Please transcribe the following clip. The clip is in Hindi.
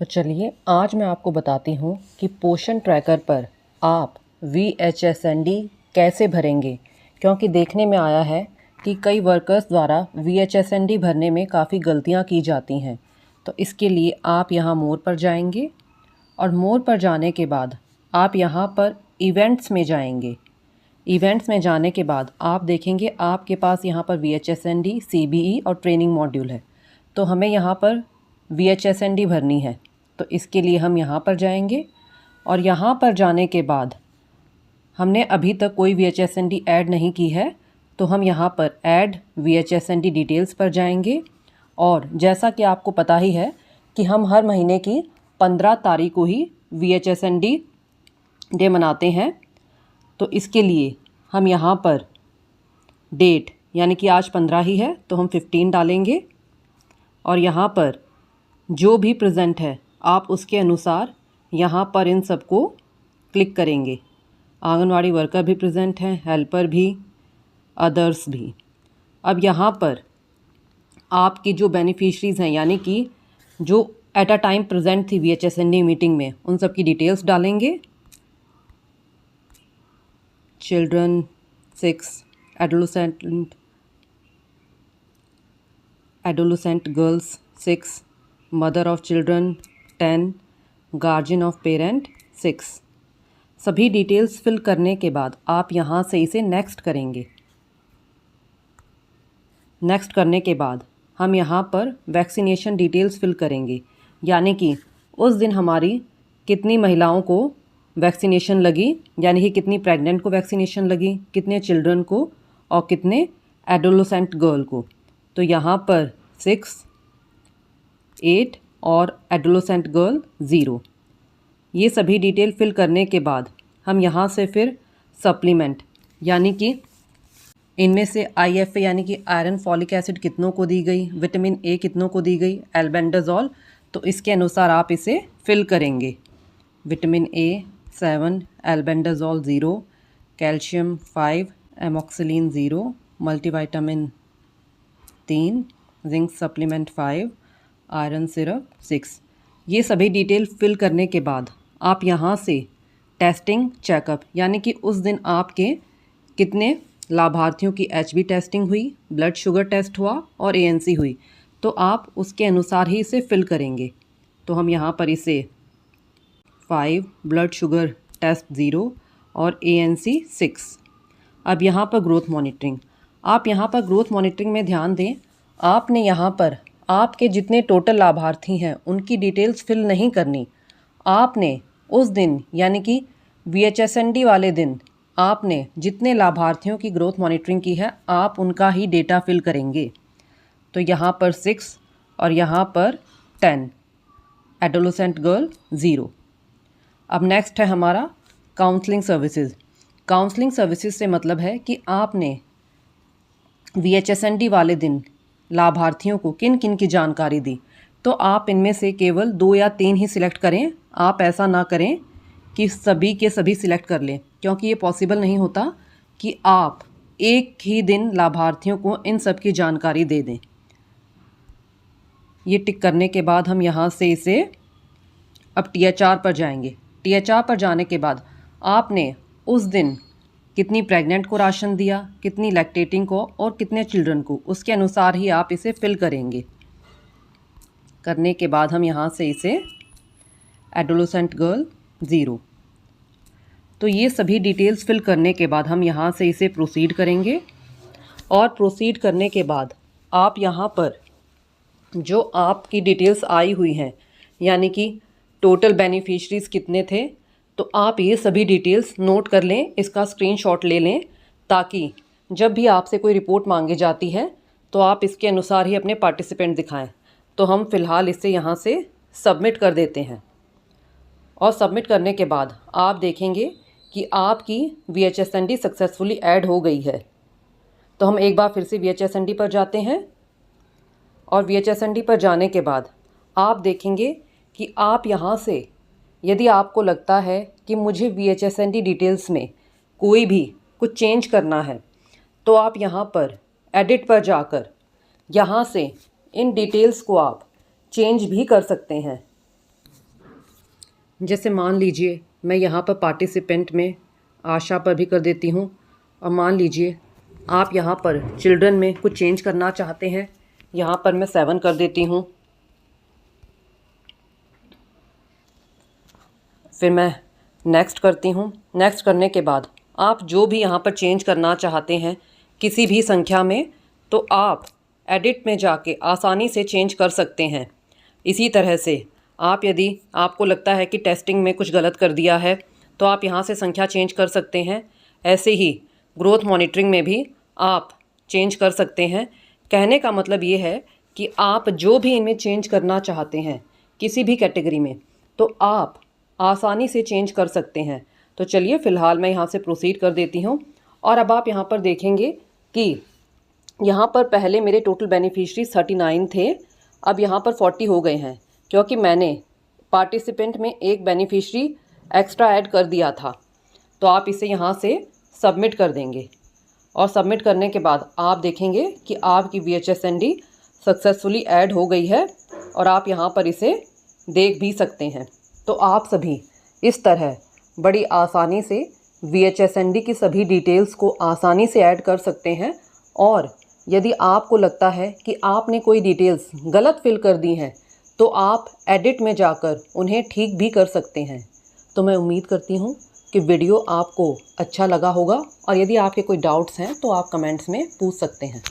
तो चलिए आज मैं आपको बताती हूँ कि पोषण ट्रैकर पर आप VHSND कैसे भरेंगे, क्योंकि देखने में आया है कि कई वर्कर्स द्वारा VHSND भरने में काफ़ी गलतियाँ की जाती हैं। तो इसके लिए आप यहाँ मोर पर जाएंगे और मोर पर जाने के बाद आप यहाँ पर इवेंट्स में जाएंगे। इवेंट्स में जाने के बाद आप देखेंगे आपके पास यहाँ पर VHSND, CBE और ट्रेनिंग मॉड्यूल है। तो हमें यहाँ पर VHSND भरनी है। तो इसके लिए हम यहाँ पर जाएंगे और यहाँ पर जाने के बाद हमने अभी तक कोई VHSND ऐड नहीं की है, तो हम यहाँ पर ऐड VHSND डिटेल्स पर जाएंगे। और जैसा कि आपको पता ही है कि हम हर महीने की 15 तारीख को ही VHSND डे मनाते हैं। तो इसके लिए हम यहाँ पर डेट यानी कि आज 15 ही है तो हम 15 डालेंगे और यहाँ पर जो भी प्रेजेंट है आप उसके अनुसार यहाँ पर इन सबको क्लिक करेंगे। आंगनवाड़ी वर्कर भी प्रेजेंट हैं, हेल्पर भी, अदर्स भी। अब यहाँ पर आपकी जो बेनिफिशरीज़ हैं यानी कि जो एट अ टाइम प्रेजेंट थी VHSND मीटिंग में, उन सब की डिटेल्स डालेंगे। Children 6, adolescent girls 6, mother of children 10, guardian of parent 6। सभी डिटेल्स फिल करने के बाद आप यहाँ से इसे नेक्स्ट करेंगे। नेक्स्ट करने के बाद हम यहाँ पर वैक्सीनेशन डिटेल्स फिल करेंगे, यानी कि उस दिन हमारी कितनी महिलाओं को वैक्सीनेशन लगी, यानी कि कितनी प्रेग्नेंट को वैक्सीनेशन लगी, कितने चिल्ड्रन को और कितने एडोलसेंट गर्ल को। तो यहाँ पर 6, 8 और एडोलसेंट गर्ल 0। ये सभी डिटेल फिल करने के बाद हम यहाँ से फिर सप्लीमेंट यानी कि इनमें से IFA यानी कि आयरन, फॉलिक एसिड कितनों को दी गई, विटामिन A कितनों को दी गई, एल्बेंडाजोल, तो इसके अनुसार आप इसे फिल करेंगे। Vitamin A 7, albendazole 0, calcium 5, amoxicillin 0, multivitamin 3, zinc supplement 5, iron syrup 6। ये सभी डिटेल फिल करने के बाद आप यहाँ से टेस्टिंग चेकअप यानी कि उस दिन आपके कितने लाभार्थियों की HB टेस्टिंग हुई, ब्लड शुगर टेस्ट हुआ और ANC हुई, तो आप उसके अनुसार ही इसे फिल करेंगे। तो हम यहाँ पर इसे 5, ब्लड शुगर टेस्ट 0 और ANC 6। अब यहाँ पर ग्रोथ मॉनिटरिंग, आप यहाँ पर ग्रोथ मॉनिटरिंग में ध्यान दें। आपने यहाँ पर आपके जितने टोटल लाभार्थी हैं उनकी डिटेल्स फिल नहीं करनी। आपने उस दिन यानी कि VHSND वाले दिन आपने जितने लाभार्थियों की ग्रोथ मॉनिटरिंग की है आप उनका ही डेटा फिल करेंगे। तो यहाँ पर 6 और यहाँ पर 10, एडोलसेंट गर्ल 0। अब नेक्स्ट है हमारा काउंसलिंग सर्विसेज। काउंसलिंग सर्विसेज से मतलब है कि आपने VHSND वाले दिन लाभार्थियों को किन किन की जानकारी दी। तो आप इनमें से केवल 2 या 3 ही सिलेक्ट करें। आप ऐसा ना करें कि सभी के सभी सिलेक्ट कर लें, क्योंकि ये पॉसिबल नहीं होता कि आप एक ही दिन लाभार्थियों को इन सब की जानकारी दे दें। ये टिक करने के बाद हम यहाँ से इसे अब THR पर जाएंगे। THR पर जाने के बाद आपने उस दिन कितनी प्रेग्नेंट को राशन दिया, कितनी लैक्टेटिंग को और कितने चिल्ड्रन को, उसके अनुसार ही आप इसे फिल करेंगे। करने के बाद हम यहाँ से इसे एडोलसेंट गर्ल 0। तो ये सभी डिटेल्स फिल करने के बाद हम यहाँ से इसे प्रोसीड करेंगे। और प्रोसीड करने के बाद आप यहाँ पर जो आपकी डिटेल्स आई हुई हैं यानी कि टोटल बेनिफिशरीज़ कितने थे, तो आप ये सभी डिटेल्स नोट कर लें, इसका स्क्रीनशॉट ले लें, ताकि जब भी आपसे कोई रिपोर्ट मांगी जाती है तो आप इसके अनुसार ही अपने पार्टिसिपेंट दिखाएं। तो हम फ़िलहाल इसे यहाँ से सबमिट कर देते हैं। और सबमिट करने के बाद आप देखेंगे कि आपकी VHSND सक्सेसफुली ऐड हो गई है। तो हम एक बार फिर से VHSND पर जाते हैं और VHSND पर जाने के बाद आप देखेंगे कि आप यहाँ से यदि आपको लगता है कि मुझे VHSND डिटेल्स में कोई भी कुछ चेंज करना है, तो आप यहाँ पर एडिट पर जाकर यहाँ से इन डिटेल्स को आप चेंज भी कर सकते हैं। जैसे मान लीजिए मैं यहाँ पर पार्टिसिपेंट में आशा पर भी कर देती हूँ, और मान लीजिए आप यहाँ पर चिल्ड्रन में कुछ चेंज करना चाहते हैं, यहाँ पर मैं 7 कर देती हूँ। फिर मैं नेक्स्ट करती हूँ। नेक्स्ट करने के बाद आप जो भी यहाँ पर चेंज करना चाहते हैं किसी भी संख्या में, तो आप एडिट में जाके आसानी से चेंज कर सकते हैं। इसी तरह से आप यदि आपको लगता है कि टेस्टिंग में कुछ गलत कर दिया है तो आप यहाँ से संख्या चेंज कर सकते हैं। ऐसे ही ग्रोथ मॉनिटरिंग में भी आप चेंज कर सकते हैं। कहने का मतलब ये है कि आप जो भी इनमें चेंज करना चाहते हैं किसी भी कैटेगरी में, तो आप आसानी से चेंज कर सकते हैं। तो चलिए फ़िलहाल मैं यहाँ से प्रोसीड कर देती हूँ। और अब आप यहाँ पर देखेंगे कि यहाँ पर पहले मेरे टोटल बेनिफिशरी 39 थे, अब यहाँ पर 40 हो गए हैं, क्योंकि मैंने पार्टिसिपेंट में एक बेनिफिशरी एक्स्ट्रा ऐड कर दिया था। तो आप इसे यहाँ से सबमिट कर देंगे, और सबमिट करने के बाद आप देखेंगे कि आपकी VHSND सक्सेसफुली ऐड हो गई है, और आप यहाँ पर इसे देख भी सकते हैं। तो आप सभी इस तरह बड़ी आसानी से VHSND की सभी डिटेल्स को आसानी से ऐड कर सकते हैं। और यदि आपको लगता है कि आपने कोई डिटेल्स गलत फिल कर दी हैं तो आप एडिट में जाकर उन्हें ठीक भी कर सकते हैं। तो मैं उम्मीद करती हूँ कि वीडियो आपको अच्छा लगा होगा, और यदि आपके कोई डाउट्स हैं तो आप कमेंट्स में पूछ सकते हैं।